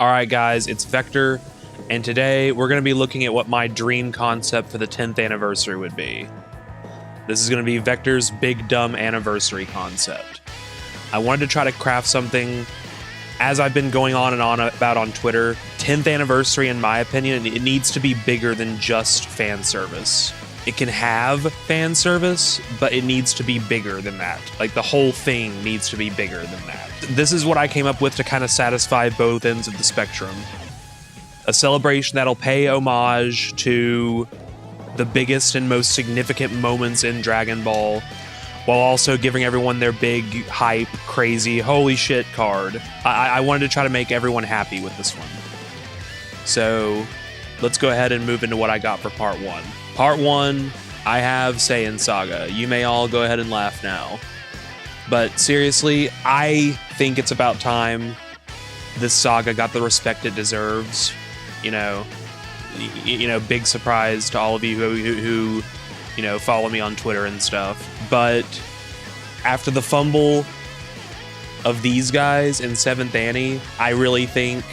Alright guys, it's Vector, and today we're going to be looking at what my dream concept for the 10th anniversary would be. This is going to be Vector's big dumb anniversary concept. I wanted to try to craft something, as I've been going on and on about on Twitter. 10th anniversary, in my opinion, it needs to be bigger than just fan service. It can have fan service, but it needs to be bigger than that. Like, the whole thing needs to be bigger than that. This is what I came up with to kind of satisfy both ends of the spectrum. A celebration that'll pay homage to the biggest and most significant moments in Dragon Ball, while also giving everyone their big, hype, crazy, holy shit card. I wanted to try to make everyone happy with this one. So, let's go ahead and move into what I got for part one. Part one, I have Saiyan Saga. You may all go ahead and laugh now. But seriously, I think it's about time this saga got the respect it deserves. You know, big surprise to all of you who follow me on Twitter and stuff. But after the fumble of these guys in 7th Annie, I really think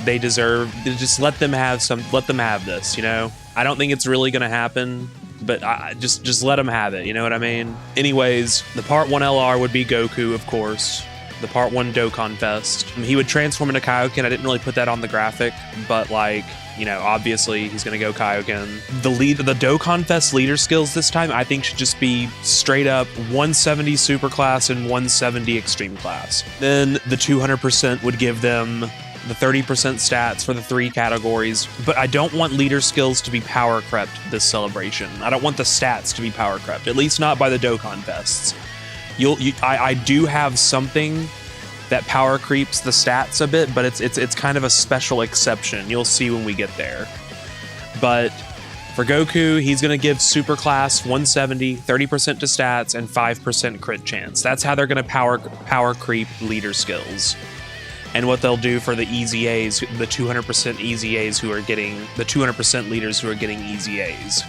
they deserve to just let them have this, you know? I don't think it's really gonna happen, but just let them have it, you know what I mean? Anyways, the part 1 LR would be Goku, of course. The part 1 Dokkan Fest. He would transform into Kaioken. I didn't really put that on the graphic, but like, obviously he's gonna go Kaioken. The Dokkan Fest leader skills this time, I think, should just be straight up 170 super class and 170 extreme class. Then the 200% would give them the 30% stats for the 3 categories, but I don't want leader skills to be power crept this celebration. I don't want the stats to be power crept, at least not by the Dokkan Fests. I do have something that power creeps the stats a bit, but it's kind of a special exception. You'll see when we get there. But for Goku, he's going to give super class 170, 30% to stats, and 5% crit chance. That's how they're going to power creep leader skills. And what they'll do for the easy A's, the 200% easy A's who are getting, the 200% leaders who are getting easy A's.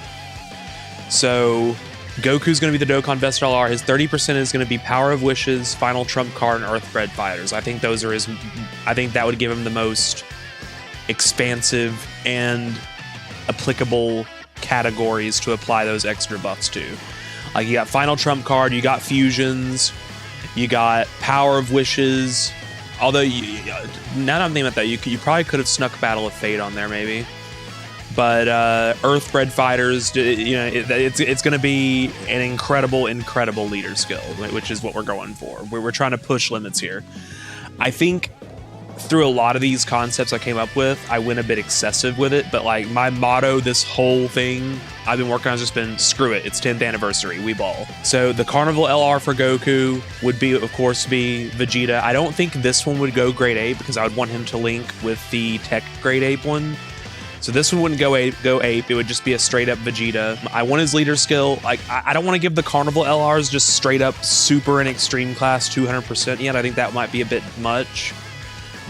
So Goku's going to be the Dokkan Fest LR. His 30% is going to be Power of Wishes, Final Trump Card, and Earthbred Fighters. I think those are I think that would give him the most expansive and applicable categories to apply those extra buffs to. Like, you got Final Trump Card, you got Fusions, you got Power of Wishes. Although, now that I'm thinking about that, you probably could have snuck Battle of Fate on there, maybe. But Earthbred Fighters, it's going to be an incredible leader skill, which is what we're going for. We're trying to push limits here. I think through a lot of these concepts I came up with, I went a bit excessive with it, but like my motto, this whole thing I've been working on has just been, screw it, it's 10th anniversary, we ball. So the Carnival LR for Goku would be, of course, Vegeta. I don't think this one would go grade 8 because I would want him to link with the tech grade 8 one. So this one wouldn't go ape, it would just be a straight up Vegeta. I want his leader skill. Like, I don't want to give the Carnival LRs just straight up super and extreme class 200% yet. I think that might be a bit much.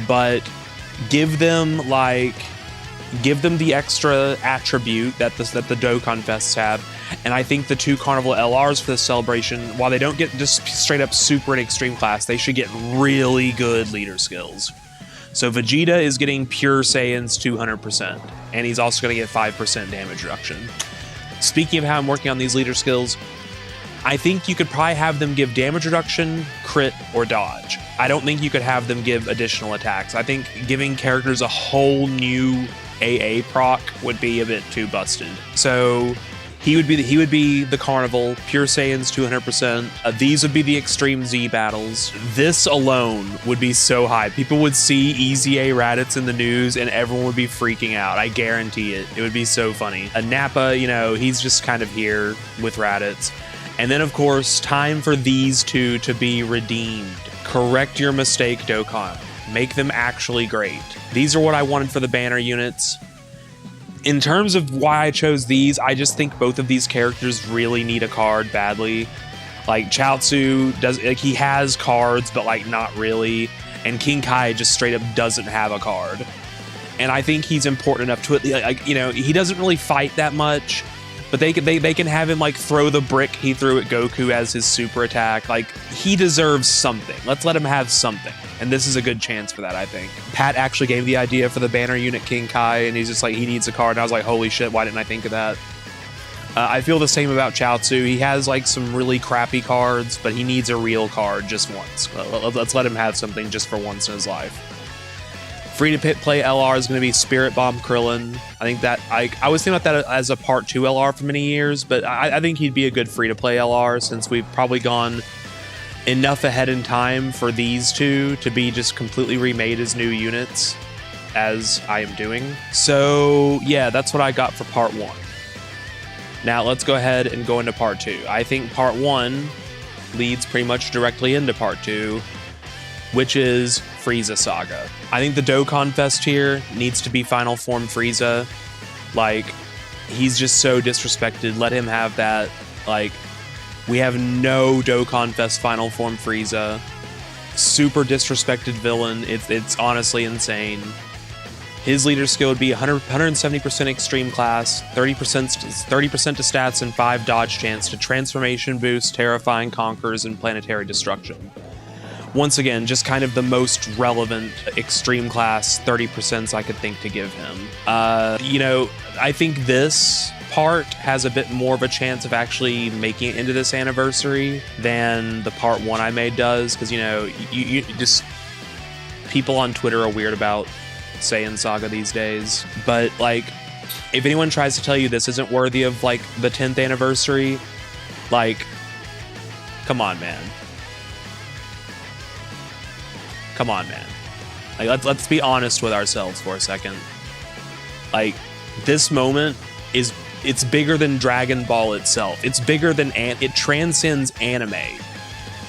But give them the extra attribute that the Dokkan Fests have. And I think the 2 Carnival LRs for this celebration, while they don't get just straight up super and extreme class, they should get really good leader skills. So Vegeta is getting pure Saiyan's 200%, and he's also going to get 5% damage reduction. Speaking of how I'm working on these leader skills, I think you could probably have them give damage reduction, crit, or dodge. I don't think you could have them give additional attacks. I think giving characters a whole new AA proc would be a bit too busted. So he would be the Carnival, pure Saiyan's 200%. These would be the Extreme Z battles. This alone would be so high. People would see Easy A Raditz in the news and everyone would be freaking out. I guarantee it. It would be so funny. Nappa, he's just kind of here with Raditz. And then, of course, time for these two to be redeemed. Correct your mistake, Dokkan. Make them actually great. These are what I wanted for the banner units. In terms of why I chose these, I just think both of these characters really need a card badly. Like, Chaozu he has cards, but like not really. And King Kai just straight up doesn't have a card. And I think he's important enough to it. He doesn't really fight that much, But they can have him like throw the brick he threw at Goku as his super attack. Like, he deserves something. Let's let him have something. And this is a good chance for that, I think. Pat actually gave the idea for the banner unit King Kai, and he's just like, he needs a card. And I was like, holy shit, why didn't I think of that? I feel the same about Chaozu. He has like some really crappy cards, but he needs a real card just once. Let's let him have something just for once in his life. Free to play LR is going to be Spirit Bomb Krillin. I think that I was thinking about that as a part 2 LR for many years, but I think he'd be a good free to play LR since we've probably gone enough ahead in time for these two to be just completely remade as new units, as I am doing. So yeah, that's what I got for part 1. Now let's go ahead and go into part 2. I think part 1 leads pretty much directly into part 2, which is Frieza Saga. I think the Dokkan Fest here needs to be Final Form Frieza. Like, he's just so disrespected. Let him have that. Like, we have no Dokkan Fest Final Form Frieza. Super disrespected villain. It's honestly insane. His leader skill would be 170% extreme class, 30% to stats, and 5 dodge chance to transformation boost, terrifying conquers, and planetary destruction. Once again, just kind of the most relevant extreme class 30% I could think to give him. You know, I think this part has a bit more of a chance of actually making it into this anniversary than the part 1 I made does, because, you know, you just, people on Twitter are weird about Saiyan Saga these days. But, like, if anyone tries to tell you this isn't worthy of, like, the 10th anniversary, like, come on, man. Come on, man. Like, let's be honest with ourselves for a second. Like, this moment it's bigger than Dragon Ball itself. It's bigger than it transcends anime.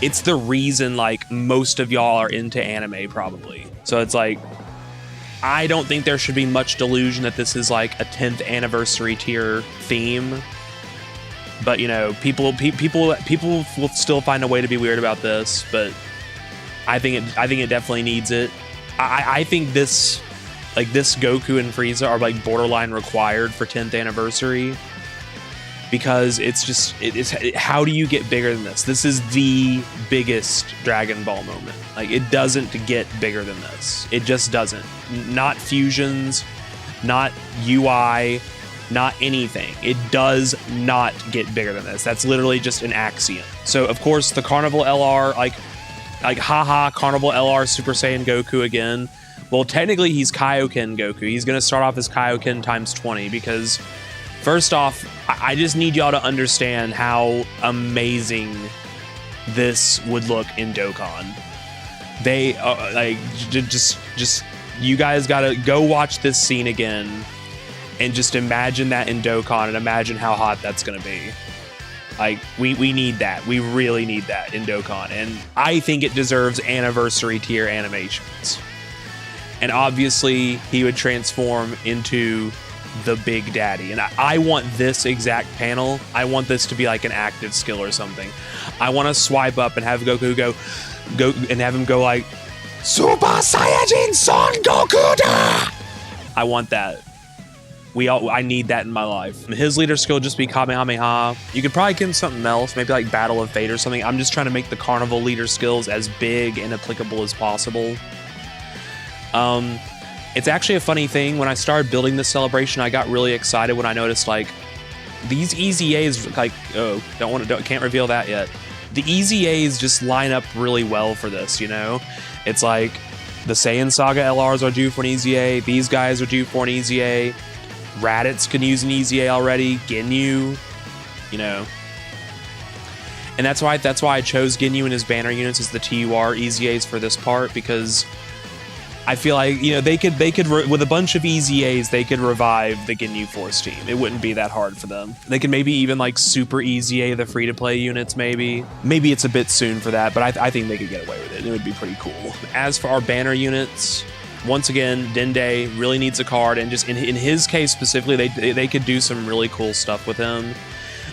It's the reason, like, most of y'all are into anime, probably. So it's like, I don't think there should be much delusion that this is like a 10th anniversary tier theme. But, you know, people will still find a way to be weird about this, but I think it definitely needs it. I think this Goku and Frieza are like borderline required for 10th anniversary, because how do you get bigger than this? This is the biggest Dragon Ball moment. Like, it doesn't get bigger than this. It just doesn't. Not fusions, not UI, not anything. It does not get bigger than this. That's literally just an axiom. So of course the Carnival LR, like haha, Carnival LR Super Saiyan Goku again. Well, technically he's Kaioken Goku. He's gonna start off as Kaioken times 20, because first off, I just need y'all to understand how amazing this would look in Dokkan. They like just you guys gotta go watch this scene again and just imagine that in Dokkan and imagine how hot that's gonna be. Like, we need that. We really need that in Dokkan, and I think it deserves anniversary tier animations. And obviously he would transform into the Big Daddy, and I want this exact panel. I want this to be like an active skill or something. I want to swipe up and have Goku go and have him go like Super Saiyajin Son Goku da! I want that. I need that in my life. His leader skill would just be Kamehameha. You could probably get him something else, maybe like Battle of Fate or something. I'm just trying to make the Carnival leader skills as big and applicable as possible. It's actually a funny thing. When I started building this celebration, I got really excited when I noticed, like, these EZAs, like, can't reveal that yet. The EZAs just line up really well for this, you know? It's like, the Saiyan Saga LRs are due for an EZA, these guys are due for an EZA, Raditz can use an EZA already, Ginyu, you know? And that's why I chose Ginyu and his banner units as the TUR EZAs for this part, because I feel like, you know, they could with a bunch of EZAs, they could revive the Ginyu Force team. It wouldn't be that hard for them. They could maybe even like super EZA the free-to-play units, maybe. Maybe it's a bit soon for that, but I think they could get away with it. It would be pretty cool. As for our banner units, once again, Dende really needs a card, and just in his case specifically, they could do some really cool stuff with him.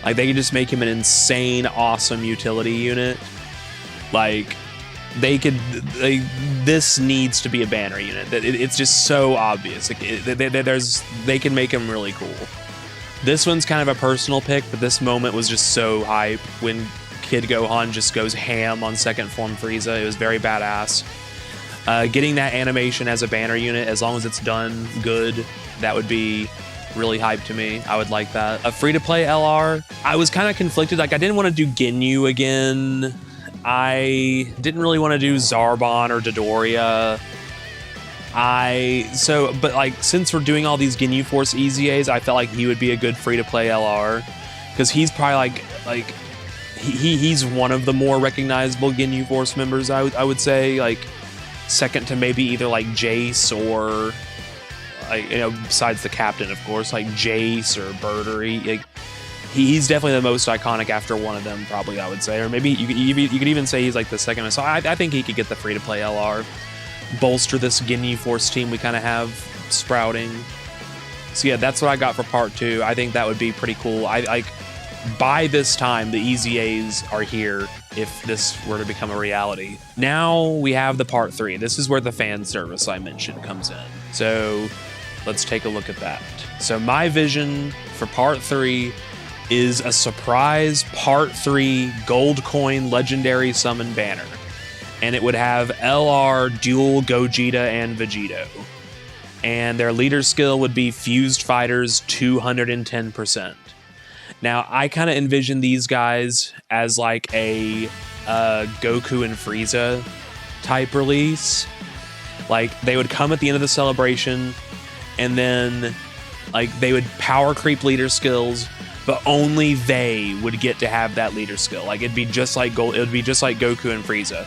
Like, they could just make him an insane, awesome utility unit. Like, this needs to be a banner unit. It's just so obvious. Like, they can make him really cool. This one's kind of a personal pick, but this moment was just so hype when Kid Gohan just goes ham on second form Frieza. It was very badass. Getting that animation as a banner unit, as long as it's done good, that would be really hype to me. I would like that. A free-to-play LR, I was kind of conflicted. Like, I didn't want to do Ginyu again. I didn't really want to do Zarbon or Dodoria. But like, since we're doing all these Ginyu Force EZAs, I felt like he would be a good free-to-play LR, because he's probably like he's one of the more recognizable Ginyu Force members. I would say, like, second to maybe either like Jace or, like, you know, besides the captain, of course, like Jace or Bird, like, he's definitely the most iconic after one of them, probably, I would say. Or maybe you could even say he's like the second one. So I think he could get the free-to-play LR, bolster this Ginyu Force team we kind of have sprouting. So yeah, that's what I got for part 2. I think that would be pretty cool. By this time, the EZAs are here if this were to become a reality. Now we have the part 3. This is where the fan service I mentioned comes in. So let's take a look at that. So my vision for part 3 is a surprise part 3 gold coin legendary summon banner. And it would have LR, dual Gogeta, and Vegito. And their leader skill would be Fused Fighters 210%. Now, I kind of envision these guys as like a Goku and Frieza type release. Like, they would come at the end of the celebration, and then like they would power creep leader skills, but only they would get to have that leader skill. Like, it'd be just like Goku and Frieza.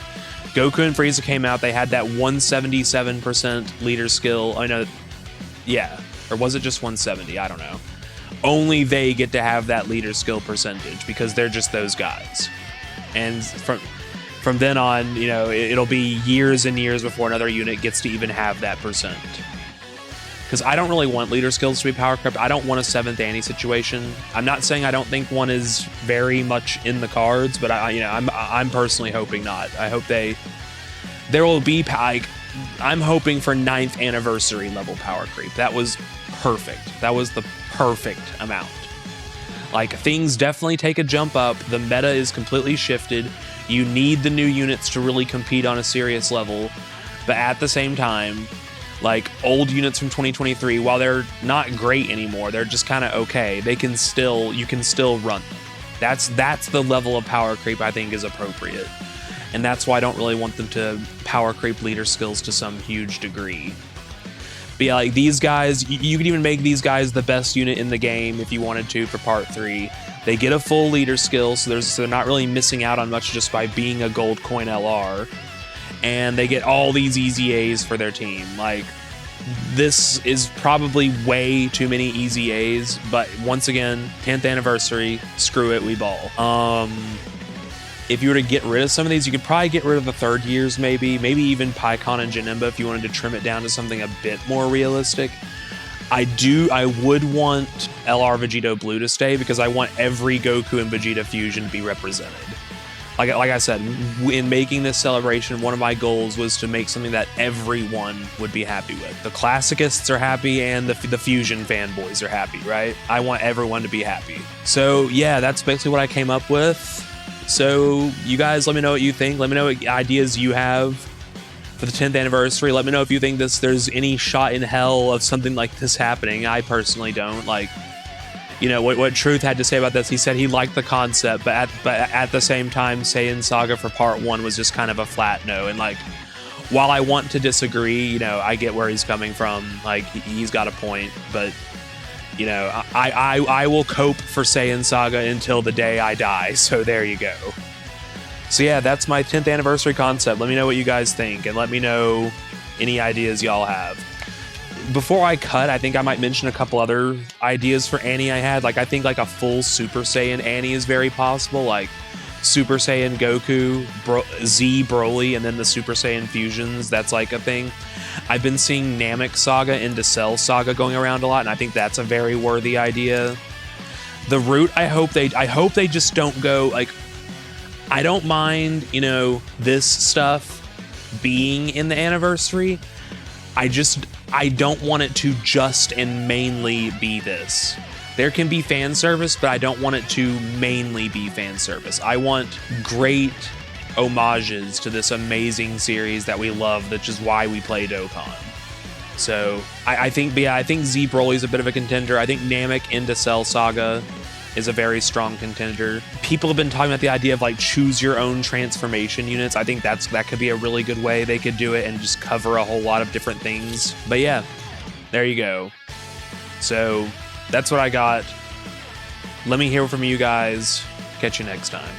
Goku and Frieza came out, they had that 177% leader skill. I know, yeah. Or was it just 170? I don't know. Only they get to have that leader skill percentage because they're just those guys. And from then on, you know, it'll be years and years before another unit gets to even have that percent. Because I don't really want leader skills to be power crept. I don't want a 7th Annie situation. I'm not saying I don't think one is very much in the cards, but I'm personally hoping not. I hope there will be, like, I'm hoping for 9th anniversary level power creep. That was perfect. That was the perfect amount. Like, things definitely take a jump up. The meta is completely shifted. You need the new units to really compete on a serious level. But at the same time, like, old units from 2023, while they're not great anymore, they're just kind of okay. You can still run them. That's the level of power creep I think is appropriate. And that's why I don't really want them to power creep leader skills to some huge degree. But yeah, like, these guys, you could even make these guys the best unit in the game if you wanted to for part 3. They get a full leader skill, so they're not really missing out on much just by being a gold coin LR. And they get all these EZAs for their team. Like, this is probably way too many EZAs, but once again, 10th anniversary, screw it, we ball. If you were to get rid of some of these, you could probably get rid of the 3rd years, maybe even Paikon and Janemba if you wanted to trim it down to something a bit more realistic. I would want LR Vegito Blue to stay because I want every Goku and Vegeta fusion to be represented. Like I said, in making this celebration, one of my goals was to make something that everyone would be happy with. The classicists are happy and the fusion fanboys are happy, right? I want everyone to be happy. So yeah, that's basically what I came up with. So you guys, let me know what you think. Let me know what ideas you have for the 10th anniversary. Let me know if you think there's any shot in hell of something like this happening. I personally don't. Like, you know, what Truth had to say about this, he said he liked the concept, but at the same time, Saiyan Saga for part 1 was just kind of a flat no. And, like, while I want to disagree, you know, I get where he's coming from. Like, he's got a point, but, you know, I will cope for Saiyan Saga until the day I die. So there you go. So yeah, that's my 10th anniversary concept. Let me know what you guys think, and let me know any ideas y'all have. Before I cut, I think I might mention a couple other ideas for Annie I had. Like, I think like a full Super Saiyan Annie is very possible. Like Super Saiyan Goku, Z Broly, and then the Super Saiyan fusions. That's like a thing. I've been seeing Namek Saga into Cell Saga going around a lot, and I think that's a very worthy idea. The route, I hope they just don't go like. I don't mind, you know, this stuff being in the anniversary. I don't want it to just and mainly be this. There can be fan service, but I don't want it to mainly be fan service. I want great homages to this amazing series that we love, which is why we play Dokkan. So I think Z Broly's a bit of a contender. I think Namek into Cell Saga is a very strong contender. People have been talking about the idea of like choose your own transformation units. I think that could be a really good way they could do it and just cover a whole lot of different things. But yeah, there you go. So that's what I got. Let me hear from you guys. Catch you next time.